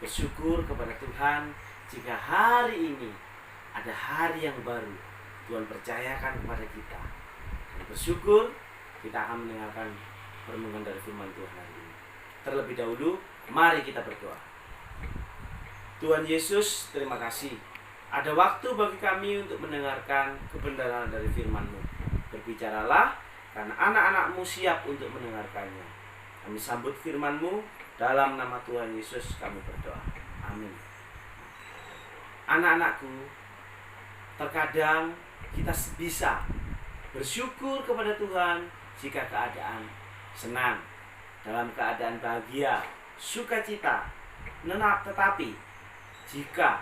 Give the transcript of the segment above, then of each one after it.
Bersyukur kepada Tuhan jika hari ini ada hari yang baru Tuhan percayakan kepada kita. Dan bersyukur kita akan mendengarkan perenungan dari firman Tuhan hari ini. Terlebih dahulu, mari kita berdoa. Tuhan Yesus, terima kasih. Ada waktu bagi kami untuk mendengarkan kebenaran dari firman-Mu. Berbicaralah, karena anak-anak-Mu siap untuk mendengarkannya. Kami sambut firman-Mu, dalam nama Tuhan Yesus kami berdoa. Amin. Anak-anakku, terkadang kita bisa bersyukur kepada Tuhan jika keadaan senang, dalam keadaan bahagia, sukacita. Tetapi jika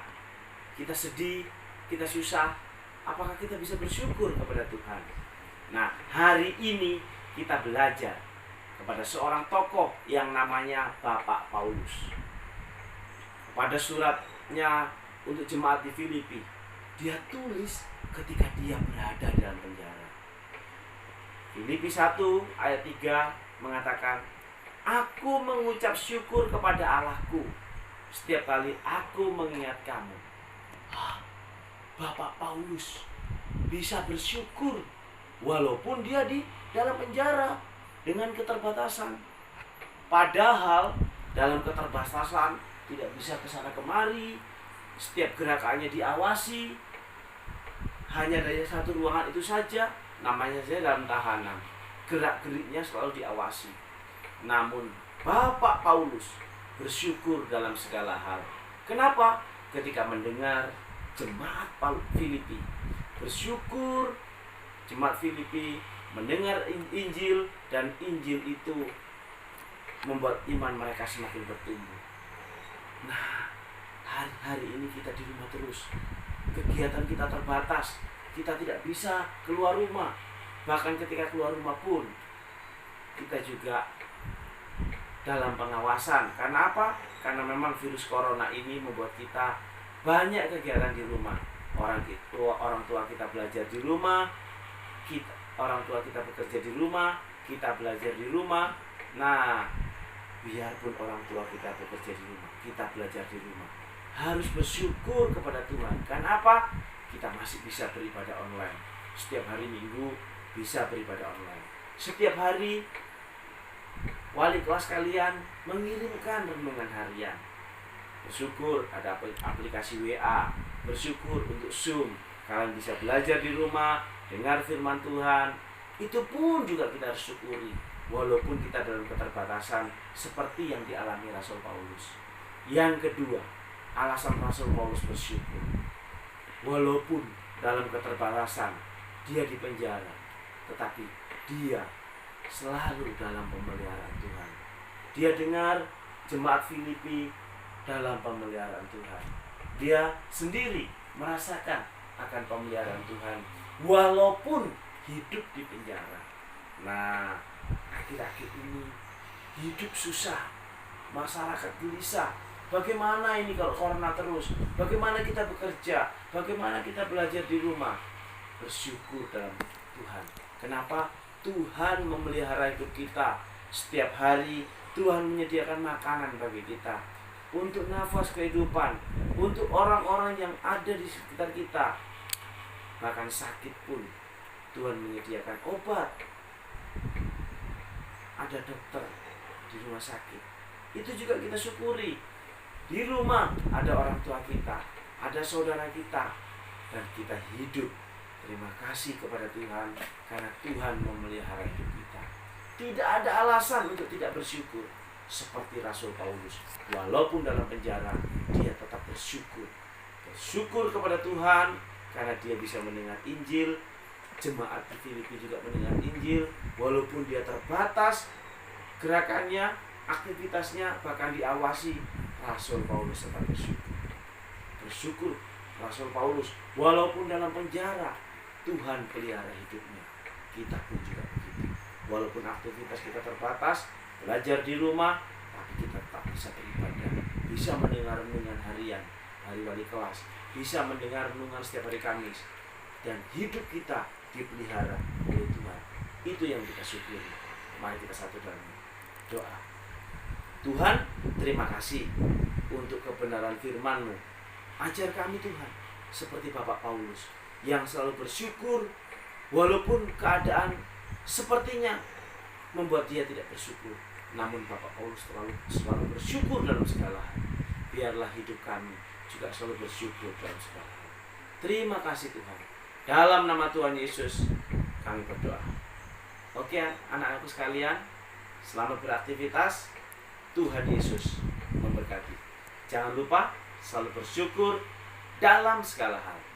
kita sedih, kita susah, apakah kita bisa bersyukur kepada Tuhan? Nah, hari ini kita belajar kepada seorang tokoh yang namanya Bapak Paulus. Pada suratnya untuk jemaat di Filipi, dia tulis ketika dia berada dalam penjara. Filipi 1 ayat 3 mengatakan, "Aku mengucap syukur kepada Allahku setiap kali aku mengingat kamu." Bapak Paulus bisa bersyukur walaupun dia di dalam penjara dengan keterbatasan. Padahal dalam keterbatasan tidak bisa kesana kemari, setiap gerakannya diawasi. Hanya dari satu ruangan itu saja, namanya saja dalam tahanan. Gerak-geriknya selalu diawasi. Namun Bapak Paulus bersyukur dalam segala hal. Kenapa? Ketika mendengar jemaat Filipi bersyukur, jemaat Filipi mendengar Injil, dan Injil itu membuat iman mereka semakin bertumbuh. Nah, hari-hari ini kita di rumah terus, kegiatan kita terbatas, kita tidak bisa keluar rumah. Bahkan ketika keluar rumah pun kita juga dalam pengawasan. Karena apa? Karena memang virus corona ini membuat kita banyak kegiatan di rumah. Orang tua kita belajar di rumah, orang tua kita bekerja di rumah, kita belajar di rumah. Nah, biarpun orang tua kita bekerja di rumah, kita belajar di rumah, harus bersyukur kepada Tuhan. Karena apa? Kita masih bisa beribadah online. Setiap hari Minggu bisa beribadah online. Setiap hari wali kelas kalian mengirimkan renungan harian. Bersyukur ada aplikasi WA. Bersyukur untuk Zoom. Kalian bisa belajar di rumah, dengar firman Tuhan. Itu pun juga kita harus syukuri, walaupun kita dalam keterbatasan seperti yang dialami Rasul Paulus. Yang kedua, alasan Rasul Paulus bersyukur, walaupun dalam keterbatasan dia di penjara, tetapi dia selalu dalam pemeliharaan Tuhan. Dia dengar jemaat Filipi dalam pemeliharaan Tuhan. Dia sendiri merasakan akan pemeliharaan Tuhan walaupun hidup di penjara. Nah, akhir-akhir ini hidup susah, masyarakat gelisah. Bagaimana ini kalau corona terus? Bagaimana kita bekerja? Bagaimana kita belajar di rumah? Bersyukur dalam Tuhan. Kenapa? Tuhan memelihara hidup kita. Setiap hari Tuhan menyediakan makanan bagi kita, untuk nafas kehidupan, untuk orang-orang yang ada di sekitar kita. Bahkan sakit pun Tuhan menyediakan obat. Ada dokter di rumah sakit. Itu juga kita syukuri. Di rumah ada orang tua kita, ada saudara kita, dan kita hidup. Terima kasih kepada Tuhan karena Tuhan memelihara hidup kita. Tidak ada alasan untuk tidak bersyukur. Seperti Rasul Paulus, walaupun dalam penjara, dia tetap bersyukur. Bersyukur kepada Tuhan karena dia bisa mendengar Injil. Jemaat di Filipi juga mendengar Injil, walaupun dia terbatas gerakannya, aktivitasnya, bahkan diawasi. Rasul Paulus tetap bersyukur. Bersyukur Rasul Paulus, walaupun dalam penjara, Tuhan pelihara hidupnya. Kita pun juga begitu. Walaupun aktivitas kita terbatas, belajar di rumah, tapi kita tetap bisa beribadah, bisa mendengar renungan harian hari wali kelas, bisa mendengar renungan setiap hari Kamis, dan hidup kita dipelihara oleh Tuhan. Itu yang kita syukuri. Mari kita satu dalam doa. Tuhan, terima kasih untuk kebenaran firman-Mu. Ajar kami Tuhan, seperti Bapak Paulus, yang selalu bersyukur walaupun keadaan sepertinya membuat dia tidak bersyukur. Namun Bapak Paulus selalu bersyukur dalam segala hal. Biarlah hidup kami juga selalu bersyukur dalam segala hal. Terima kasih Tuhan. Dalam nama Tuhan Yesus kami berdoa. Oke anak-anakku sekalian, selamat beraktivitas. Tuhan Yesus memberkati. Jangan lupa selalu bersyukur dalam segala hal.